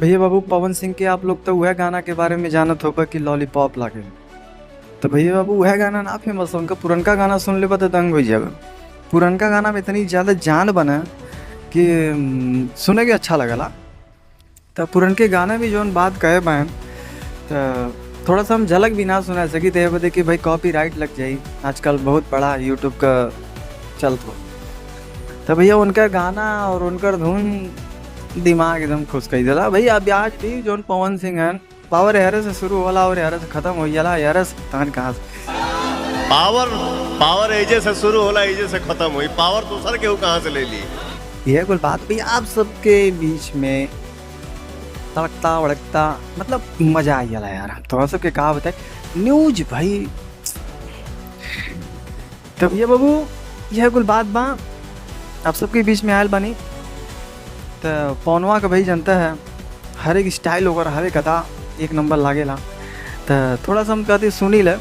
भैया बाबू पवन सिंह के आप लोग तो वह गाना के बारे में जानत होगा कि लॉलीपॉप लागे। तो भैया बाबू वह गाना ना फेमस हो, उनका पुरनका गाना सुन ले तो दंग हो जाएगा। पुरनका गाना में इतनी ज़्यादा जान बना कि सुने के अच्छा लगला। तो पुरनके गाना भी जो बात कहे बैन तो थोड़ा सा हम झलक भी ना सुना सकी थे बदे कि भाई कॉपीराइट लग जाई। आजकल बहुत बड़ा यूट्यूब का चलत। तो भैया उनका गाना और उनका धुन दिमाग एकदम खुश कर दिला। भैया अब आज भी जो पवन सिंह है पावर एहरे से शुरू होला और एहरे से खत्म हो जाला। एहरे से तान कहाँ से पावर एजे से शुरू होला एजे से खत्म हुई। पावर तो सर के कहाँ से ले ली। यह कुल बात भैया आप सबके बीच में तड़कता वड़कता मतलब मजा आई जाला यार। हम थोड़ा सबके कहा बताए न्यूज भाई। तो भैया बाबू यह कुल बात बा आप सबके बीच में आयल बनी। तो पौनवा का भाई जनता है हर एक स्टाइल होकर हर एक अदा एक नंबर लागेला। तो थोड़ा सा हम कहते सुनी ले।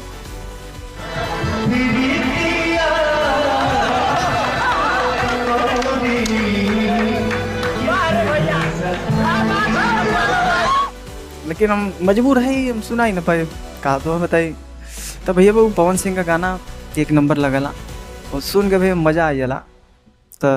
लेकिन हम मजबूर है हम सुना ही ना पाए कहा तो बताइए। तो भैया बाबू पवन सिंह का गाना एक नंबर लगला और सुन के भैया मजा आ जाला। तो